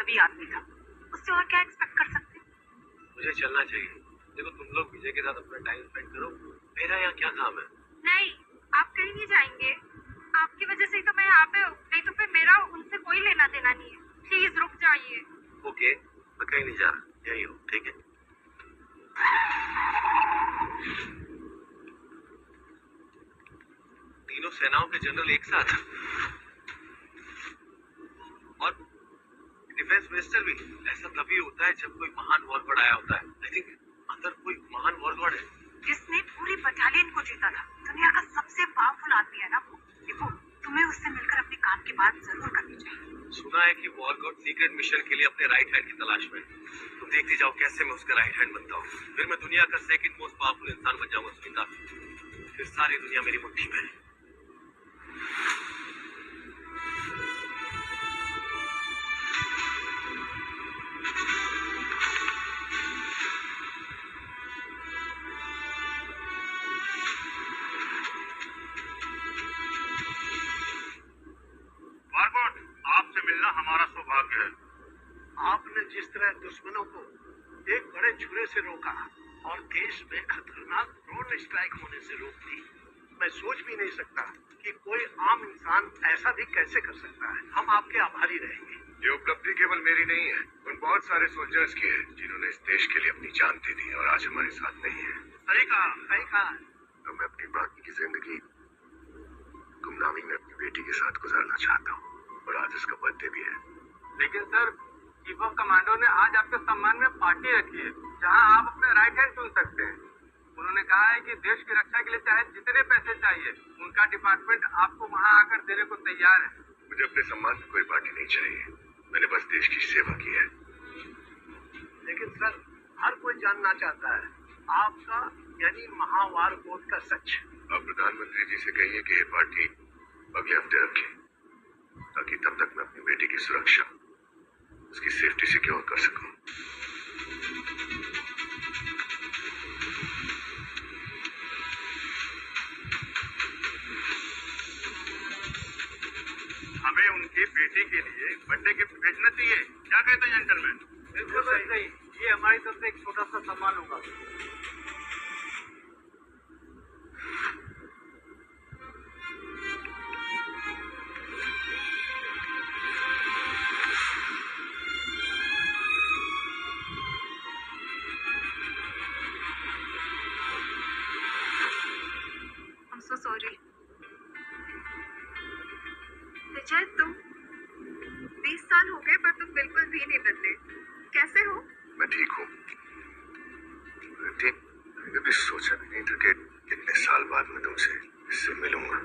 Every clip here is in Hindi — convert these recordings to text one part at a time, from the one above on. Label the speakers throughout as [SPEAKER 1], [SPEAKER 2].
[SPEAKER 1] अजनबी आदमी था, उससे और क्या एक्सपेक्ट कर सकते?
[SPEAKER 2] मुझे चलना चाहिए। देखो तुम लोग विजय के साथ अपना टाइम स्पेंड करो, मेरा यहाँ क्या काम है?
[SPEAKER 1] नहीं, आप कहीं नहीं जाएंगे। आपकी वजह से ही तो मैं यहाँ पे हूँ, नहीं तो फिर मेरा उनसे कोई लेना देना नहीं है। प्लीज रुक जाइए।
[SPEAKER 2] ओके, मैं कहीं नहीं जा रहा, यही हूँ, ठीक है? तीनों सेनाओं के जनरल एक साथ और डिफेंस मिनिस्टर भी। ऐसा तभी होता है जब कोई महान वॉर गॉड आया होता है। आई थिंक अंदर कोई महान वॉर गॉड है
[SPEAKER 1] जिसने पूरी बटालियन को जीता था। दुनिया का सबसे पावरफुल आदमी है ना वो। देखो, तुम्हें उससे मिलकर अपने काम की बात जरूर करनी चाहिए।
[SPEAKER 2] सुना है कि वॉर गॉड सीक्रेट मिशन के लिए अपने राइट हैंड की तलाश में है। तुम देखती जाओ कैसे मैं उसका राइट हैंड बनता हूँ। फिर मैं दुनिया का सेकंड मोस्ट पावरफुल इंसान बन जाऊंगा सुनीता। फिर सारी दुनिया मेरी मुट्ठी में है।
[SPEAKER 3] आपसे मिलना हमारा सौभाग्य है। आपने जिस तरह दुश्मनों को एक बड़े छुरे से रोका और देश में खतरनाक ड्रोन स्ट्राइक होने से रोक दी, मैं सोच भी नहीं सकता कि कोई आम इंसान ऐसा भी कैसे कर सकता है। हम आपके आभारी रहेंगे।
[SPEAKER 4] ये उपलब्धि केवल मेरी नहीं है, उन बहुत सारे सोल्जर्स की है जिन्होंने इस देश के लिए अपनी जान दे दी और आज हमारे साथ नहीं है।
[SPEAKER 3] सही कहा, सही कहा।
[SPEAKER 4] तो मैं अपनी बाकी की जिंदगी गुमनामी में अपनी बेटी के साथ गुजारना चाहता हूँ और आज उसका बर्थडे भी है।
[SPEAKER 5] लेकिन सर, चीफ ऑफ कमांडो ने आज आपके सम्मान में पार्टी रखी है जहां आप अपने राइट हैंड चुन सकते हैं। उन्होंने कहा है कि देश की रक्षा के लिए चाहे जितने पैसे चाहिए उनका डिपार्टमेंट आपको वहां आकर देने को तैयार है।
[SPEAKER 4] मुझे अपने सम्मान में कोई पार्टी नहीं चाहिए, मैंने बस देश की सेवा की है।
[SPEAKER 3] लेकिन सर, हर कोई जानना चाहता है आपका यानी महावार कोड का सच।
[SPEAKER 4] अब प्रधानमंत्री जी से कहिए कि ये पार्टी अगले हफ्ते रखें ताकि तब तक मैं अपनी बेटी की सुरक्षा, उसकी सेफ्टी सिक्योर कर सकूं।
[SPEAKER 3] हमें उनकी बेटी के लिए बर्थडे गिफ्ट भेजना चाहिए। क्या कहते हैं जेंटलमैन?
[SPEAKER 5] बिल्कुल सही। ये हमारी तरफ से एक छोटा सा सम्मान होगा।
[SPEAKER 1] I'm so sorry. विजय, तुम 20 साल हो गए पर तुम बिल्कुल भी नहीं बदले। कैसे हो?
[SPEAKER 4] मैं ठीक हूँ। मैंने कभी सोचा भी नहीं था कि कितने साल बाद मैं तुमसे इससे मिलूंगा।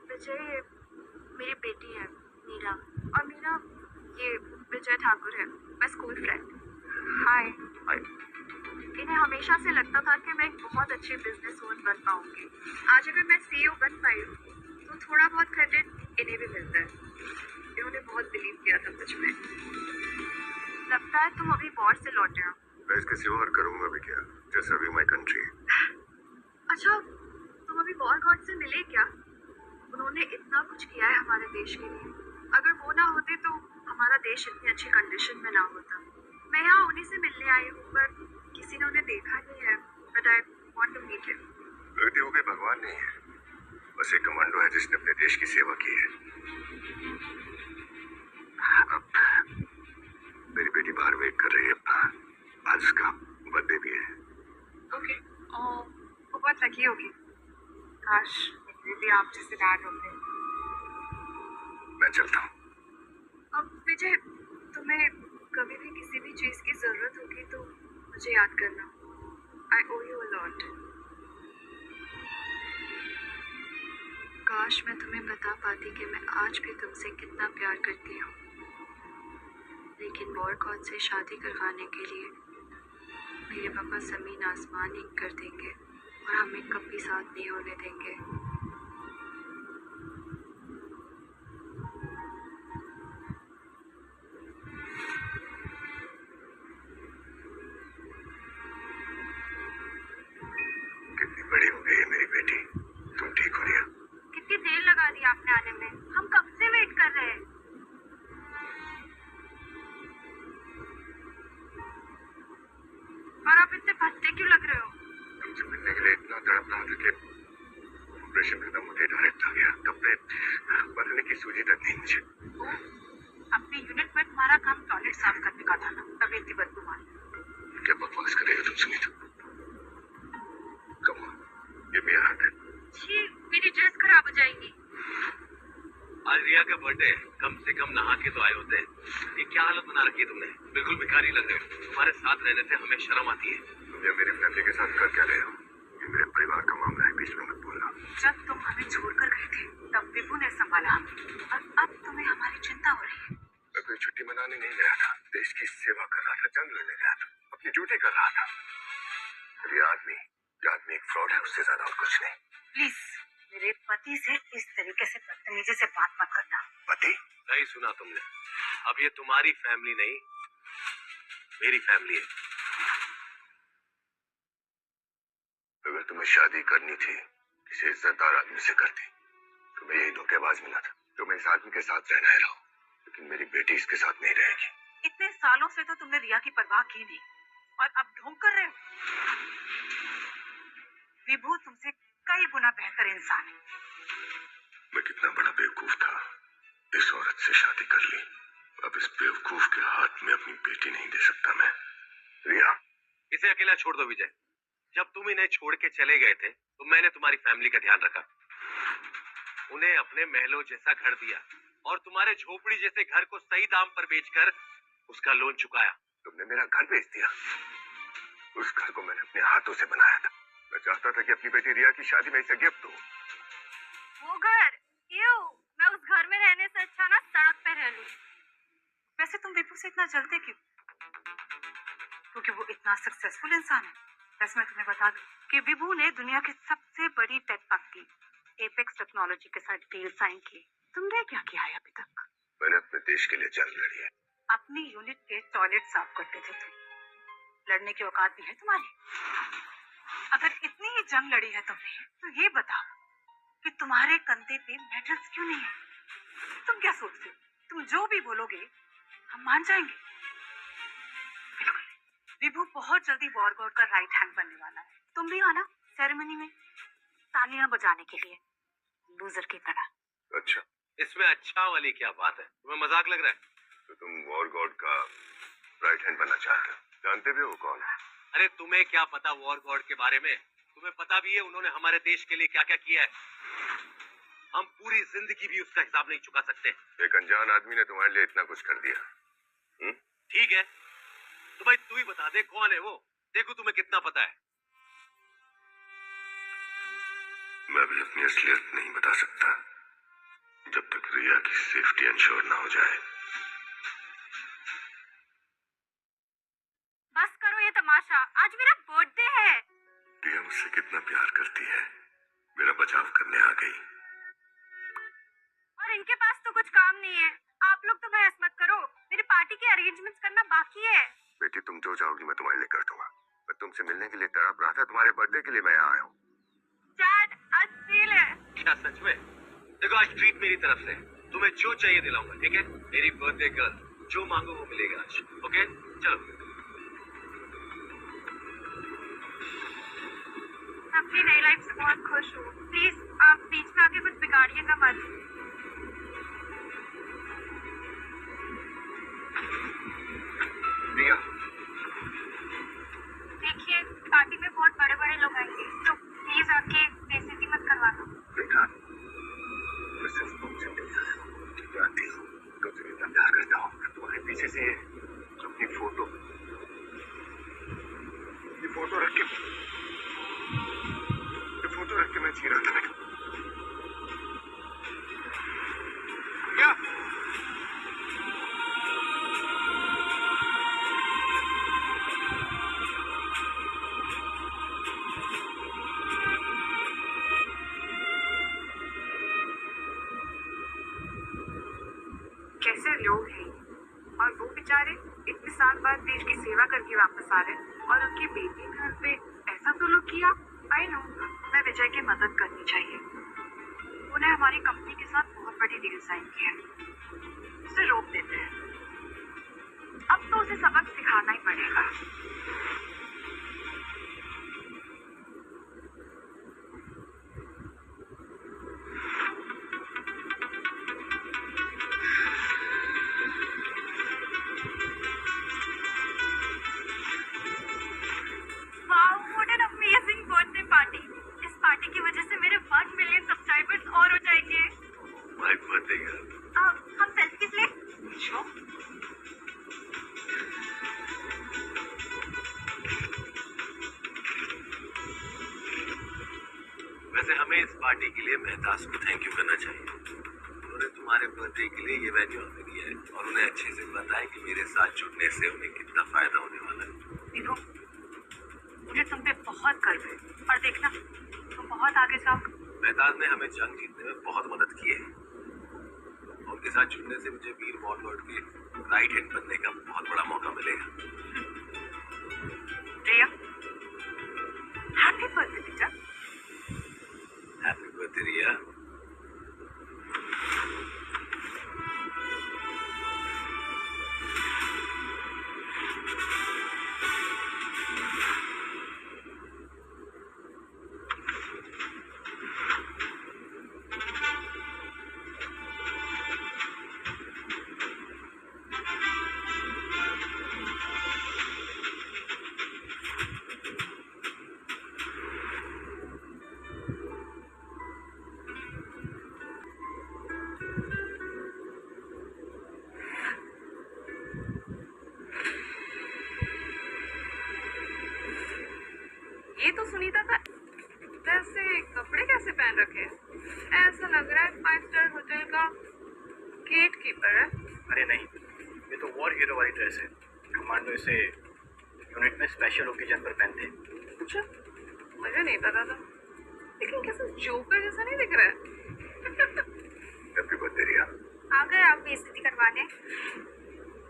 [SPEAKER 1] विजय, मेरी बेटी है मीरा, और मीरा ये विजय ठाकुर है, मैं स्कूल फ्रेंड। हाय। इन्हें हमेशा से लगता था कि मैं एक बहुत अच्छी बिजनेस वुमन बन पाऊंगी। आज अगर मैं सीईओ बन पाई हूँ तो थोड़ा बहुत क्रेडिट इन्हें भी मिलता है। इन्होंने बहुत बिलीव किया था मुझ में। लगता है तुम अभी वॉर से लौटे हो।
[SPEAKER 4] मैं इसके सिवा और करूंगा भी क्या, जैसा भी माई कंट्री।
[SPEAKER 1] अच्छा, तुम अभी वॉर गॉड से मिले क्या? उन्होंने इतना कुछ किया है हमारे देश के लिए। अगर वो ना होते तो हमारा देश इतनी अच्छी कंडीशन में ना होता। मैं यहाँ उन्हीं से मिलने आई हूँ, पर किसी ने उन्हें देखा नहीं है। But I want to meet him.
[SPEAKER 4] प्रगति हो गई भगवान नहीं है, बस एक कमांडो है जिसने अपने देश की सेवा की है। अब मेरी बेटी बाहर वेट कर रही है, आज उसका बर्थडे भी है।
[SPEAKER 1] ओके। वो बहुत लकी होगी। काश ये भी आप जैसे डैड होते।
[SPEAKER 4] मैं चलता हूँ।
[SPEAKER 1] अब विजय, तुम्हें कभी भी किसी भी चीज की जरूरत होगी तो मुझे याद करना। आई ओ यू अ लॉट। काश मैं तुम्हें बता पाती कि मैं आज भी तुमसे कितना प्यार करती हूँ, लेकिन वॉर गॉड से शादी करवाने के लिए मेरे पापा जमीन आसमान एक कर देंगे और हमें कभी साथ नहीं होने देंगे।
[SPEAKER 4] कितनी बड़ी हो गई है मेरी बेटी, तुम ठीक हो रही हो? डॉक्टर के ऑपरेशन खत्म होते डायरेक्ट आ गया, कपड़े बदलने की सूझी तक नहीं मुझे।
[SPEAKER 1] अपनी यूनिट में तुम्हारा काम टॉयलेट साफ करने का था ना, तब इतनी बदबू मारी।
[SPEAKER 4] क्या बकवास कर रही हो तुम सुनीता? कम ऑन, ये मेरा हाथ है।
[SPEAKER 1] छी, मेरी ड्रेस खराब हो जाएगी।
[SPEAKER 2] आज रिया का बर्थडे है, कम से कम नहा के तो आए होते हैं। ये क्या हालत बना रखी है तुमने? बिल्कुल भिखारी लग रहे हो। तुम्हारे साथ रहने से हमें शर्म आती है।
[SPEAKER 4] तुम ये मेरी फैमिली के साथ कर क्या रहे हो? ये मेरे परिवार का मामला है, बीच में मत बोलना।
[SPEAKER 1] जब तुम हमें छोड़कर गए थे तब विभू ने संभाला, और अब तुम्हें हमारी चिंता हो रही है।
[SPEAKER 4] मैं कोई छुट्टी मनाने नहीं गया था, देश की सेवा कर रहा था, जंग लड़ने गया था, अपनी ड्यूटी कर रहा था। ये आदमी एक फ्रॉड है, उससे ज्यादा और कुछ नहीं।
[SPEAKER 1] प्लीज मेरे पति से इस तरीके से बदतमीजी से बात मत करना।
[SPEAKER 4] पति?
[SPEAKER 2] सही सुना तुमने। अब ये तुम्हारी फैमिली नहीं, मेरी फैमिली है।
[SPEAKER 4] अगर तुम्हें शादी करनी थी किसी इज्जतदार आदमी से करती, तुम्हें यही धोखेबाज मिला था। तुम्हें इस आदमी के साथ रहना है रहो, लेकिन मेरी बेटी इसके साथ नहीं रहेगी।
[SPEAKER 1] इतने सालों से तो तुमने रिया की परवाह की नहीं, और अब ढोंग कर रहे हो। विभू तुमसे कई गुना बेहतर इंसान है।
[SPEAKER 4] मैं कितना बड़ा बेवकूफ था, इस औरत से शादी कर ली। अब इस बेवकूफ के हाथ में अपनी बेटी नहीं दे सकता मैं। रिया,
[SPEAKER 2] इसे अकेला छोड़ दो विजय। जब तुम इन्हें छोड़ के चले गए थे तो मैंने तुम्हारी फैमिली का ध्यान रखा, उन्हें अपने महलों जैसा घर दिया और तुम्हारे झोपड़ी जैसे घर को सही दाम पर बेचकर उसका लोन चुकाया।
[SPEAKER 4] तुमने मेरा घर बेच दिया। उस घर को मैंने अपने हाथों से बनाया था। मैं चाहता था कि अपनी बेटी रिया की शादी में इसे गिफ्ट दूं।
[SPEAKER 1] वो घर, मैं उस घर में रहने से अच्छा ना सड़क पे रह लूं। वैसे तुम विभू से इतना जलते क्यों? क्योंकि वो इतना सक्सेसफुल इंसान है। वैसे मैं तुम्हें बता दूं कि विभू ने दुनिया की सबसे बड़ी टेक कंपनी एपेक्स टेक्नोलॉजी के साथ डील साइन की। तुमने क्या किया है अभी तक?
[SPEAKER 4] मैंने अपने देश के लिए जंग लड़ी है।
[SPEAKER 1] अपनी यूनिट के टॉयलेट साफ करते थे तुम। लड़ने की औकात भी है तुम्हारी? अगर इतनी ही जंग लड़ी है तुमने, तो ये बताओ कि तुम्हारे कंधे पे मेडल्स क्यों नहीं है? तुम क्या सोचते हो, तुम जो भी बोलोगे हम मान जाएंगे? बिल्कुल। विभू बहुत जल्दी वॉर गॉड का राइट हैंड बनने वाला है। तुम भी आना सेरेमनी में तालियां बजाने के लिए, लूजर की तरह।
[SPEAKER 4] अच्छा,
[SPEAKER 2] इसमें अच्छा वाली क्या बात है? तुम्हें मजाक लग रहा है?
[SPEAKER 4] तो तुम वॉर गॉड का राइट हैंड बनना चाहते हो? जानते भी हो कौन है?
[SPEAKER 2] अरे तुम्हें क्या पता वॉर गॉड के बारे में? तुम्हें पता भी है उन्होंने हमारे देश के लिए क्या क्या किया है? हम पूरी जिंदगी भी उसका हिसाब नहीं चुका सकते।
[SPEAKER 4] एक अनजान आदमी ने तुम्हारे लिए इतना कुछ कर दिया।
[SPEAKER 2] ठीक है, तो भाई तू ही बता दे कौन है वो। देखो तुम्हें कितना पता है।
[SPEAKER 4] मैं भी अपनी असलियत नहीं बता सकता जब तक रिया की सेफ्टी इंश्योर ना हो जाए।
[SPEAKER 1] बस करो ये तमाशा, आज मेरा बर्थडे है।
[SPEAKER 4] रिया मुझसे कितना प्यार करती है, मेरा बचाव करने आ गई।
[SPEAKER 1] और इनके पास तो कुछ काम नहीं है। आप लोग तो बहस मत करो, मेरी पार्टी के अरेंजमेंट्स करना बाकी है।
[SPEAKER 4] बेटी, तुम जो चाहोगी मैं तुम्हारे लिए कर दूंगा। मैं तुमसे मिलने के लिए तड़प रहा था, तुम्हारे बर्थडे के लिए मैं यहाँ आया हूँ।
[SPEAKER 1] डैड, आज डील है।
[SPEAKER 2] क्या सच में? देखो आज ट्रीट मेरी तरफ से, तुम्हें जो चाहिए दिलाऊंगा, ठीक है? मेरी बर्थडे गर्ल, जो मांगो वो मिलेगा आज। ओके चलो।
[SPEAKER 1] अपनी नई लाइफ से बहुत खुश हूँ। प्लीज आप बीच में आके कुछ बिगाड़िएगा मत।
[SPEAKER 4] रिया,
[SPEAKER 1] देखिए पार्टी में बहुत बड़े बड़े लोग आएंगे, तो प्लीज आके बेइज्जती मत करवा दो।
[SPEAKER 4] बेटा, मैं सिर्फ तुमसे मिल रहा हूँ। जानती हूँ तुमसे इतना प्यार करता हूँ। तुम्हारे पीछे से अपनी फोटो रख के मैं जी रहा था।
[SPEAKER 5] क्या?
[SPEAKER 1] कैसे लोग हैं, और वो बेचारे इतने साल बाद देश की सेवा करके वापस आ रहे हैं, और उनकी बेटी ने उन पे ऐसा तो लोग किया। आई नो, मैं विजय की मदद करनी चाहिए। उन्हें हमारी कंपनी के साथ बहुत बड़ी डील साइन की है, उसे रोक देते हैं। अब तो उसे सबक सिखाना ही पड़ेगा।
[SPEAKER 2] My birthday girl.
[SPEAKER 1] हम सेल्फी किस लिए?
[SPEAKER 2] शो। वैसे हमें इस पार्टी के लिए मेहताज को थैंक यू करना चाहिए। उन्होंने तुम्हारे बर्थडे के लिए ये वेन्यू हमें दिया है और उन्हें अच्छे से पता है कि मेरे साथ जुड़ने से उन्हें कितना फायदा होने वाला है।
[SPEAKER 1] विभू, मुझे तुम पे बहुत गर्व है और देखना तुम बहुत आगे जाओ।
[SPEAKER 2] मेहताज ने हमें जंग जीतने में बहुत मदद की है। उनके साथ जुड़ने से मुझे वीर वॉलवर्ड के राइट हैंड बनने का बहुत बड़ा मौका मिलेगा।
[SPEAKER 1] रिया, हैप्पी बर्थडे बेटा।
[SPEAKER 2] हैप्पी बर्थडे रिया।
[SPEAKER 1] ये तो सुनीता का वैसे कपड़े कैसे पहन रखे हैं? ऐसा लग रहा है 5 स्टार होटल का गेट कीपर है।
[SPEAKER 6] अरे नहीं, ये तो वॉर हीरो वाली ड्रेस है। कमांडो इसे यूनिट में स्पेशल ओकेजन पर पहनते हैं।
[SPEAKER 1] अच्छा, मुझे नहीं पता था, लेकिन कैसे जोकर जैसा नहीं दिख रहा है।
[SPEAKER 4] हैप्पी बर्थडे रिया।
[SPEAKER 1] आ गए आप बेइज्जती करवाने।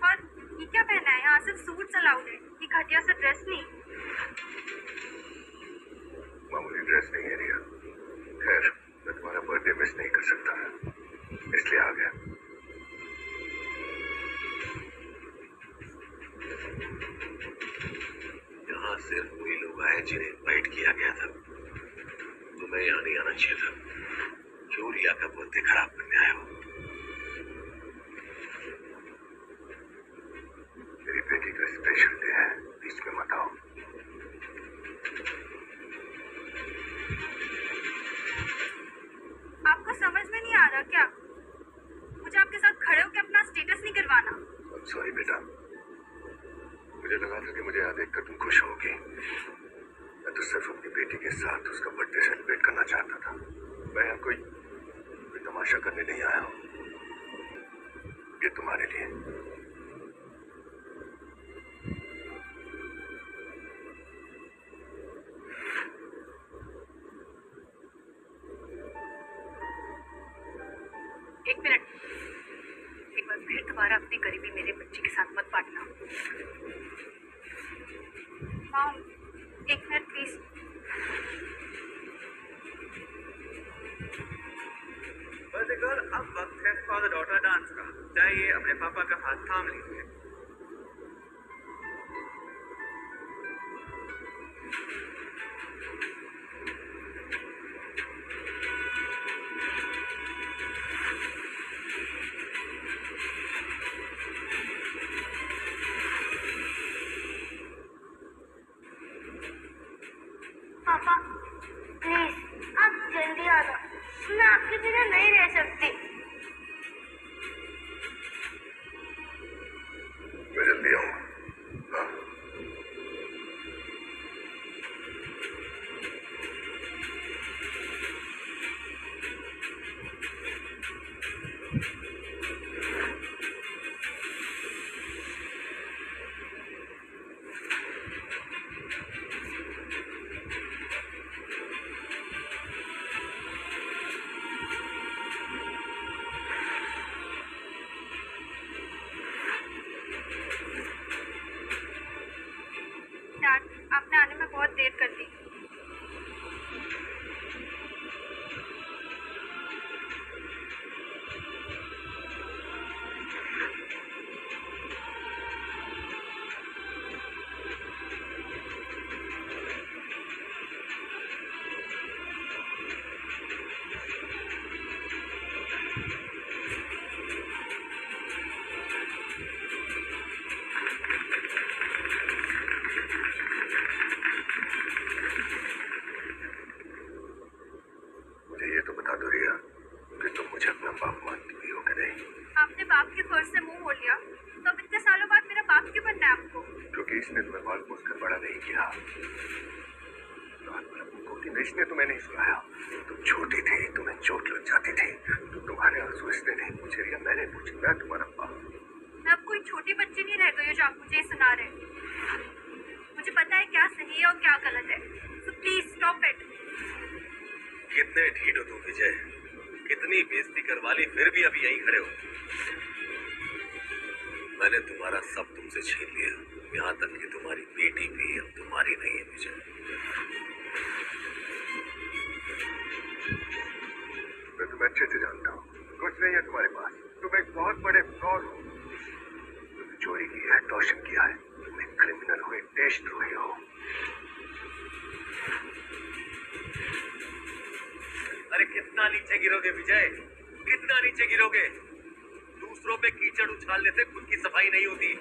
[SPEAKER 1] और ये क्या पहना है? यहाँ सिर्फ सूट्स अलाउड है, ये घटिया सा ड्रेस नहीं।
[SPEAKER 4] मामूली ड्रेस नहीं है रिया। खैर, मैं तुम्हारा बर्थडे मिस नहीं कर सकता, इसलिए आ गया।
[SPEAKER 2] यहाँ सिर्फ वही लोग आए जिन्हें इनवाइट किया गया था। तुम्हें यहाँ नहीं आना चाहिए था। क्यों रिया का बर्थडे खराब करने आए हो?
[SPEAKER 4] मेरी बेटी का स्पेशल डे है, बीच में मत आओ।
[SPEAKER 1] आपको समझ में नहीं आ रहा क्या? मुझे आपके साथ खड़े होकर अपना स्टेटस नहीं करवाना।
[SPEAKER 4] सॉरी बेटा, मुझे लगा था कि मुझे यहाँ देखकर तुम खुश होगी। मैं तो सिर्फ अपनी बेटी के साथ उसका बर्थडे सेलिब्रेट करना चाहता था। मैं यहाँ कोई तमाशा करने नहीं आया हूँ। ये तुम्हारे लिए।
[SPEAKER 1] एक मिनट, एक बार फिर दोबारा अपनी गरीबी मेरे बच्चे के साथ मत बांटना। मॉम, एक मिनट प्लीज।
[SPEAKER 5] बर्थडे गर्ल, अब वक्त है फादर डॉटर डांस का। जाइए अपने पापा का हाथ थाम लीजिए।
[SPEAKER 7] पापा प्लीज आप जल्दी आना, मैं आपके बिना नहीं रह सकती।
[SPEAKER 4] बाप मानती भी हो कि नहीं?
[SPEAKER 1] आपने बाप के फर्ज से मुंह मोड़ लिया, तो अब इतने सालों बाद मेरा बाप क्यों बनना है आपको?
[SPEAKER 4] क्योंकि इसने तुम्हें पाल पोस कर बड़ा नहीं किया। इसने तुम्हें नहीं सुनाया। तुम छोटी थी, तुम्हें चोट लग जाती थी, तो तुम्हारे आंसू इसने नहीं पूछे या मैंने पूछे। मैं तुम्हारा बाप।
[SPEAKER 1] मैं अब कोई छोटी बच्ची नहीं रह गई हो जो आप मुझे सुना रहे हैं। मुझे पता है क्या सही है और क्या गलत है, so please stop it।
[SPEAKER 2] कितने ढीठ हो तुम विजय, कितनी बेइज्जती करवा ली, फिर भी अभी यहीं खड़े हो। मैंने तुम्हारा सब तुमसे छीन लिया, यहाँ तक कि तुम्हारी बेटी भी अब तुम्हारी नहीं है विजय।
[SPEAKER 4] मैं तुम्हें अच्छे से जानता हूँ, कुछ नहीं है तुम्हारे पास। तुम एक बहुत बड़े फ्रॉड हो। तुमने चोरी की है, एक्सटॉर्शन किया है, तुम एक क्रिमिनल हो, एक देशद्रोही हो।
[SPEAKER 2] अरे कितना नीचे गिरोगे विजय, कितना नीचे गिरोगे? दूसरों पे कीचड़ उछालने से खुद की सफाई नहीं होती।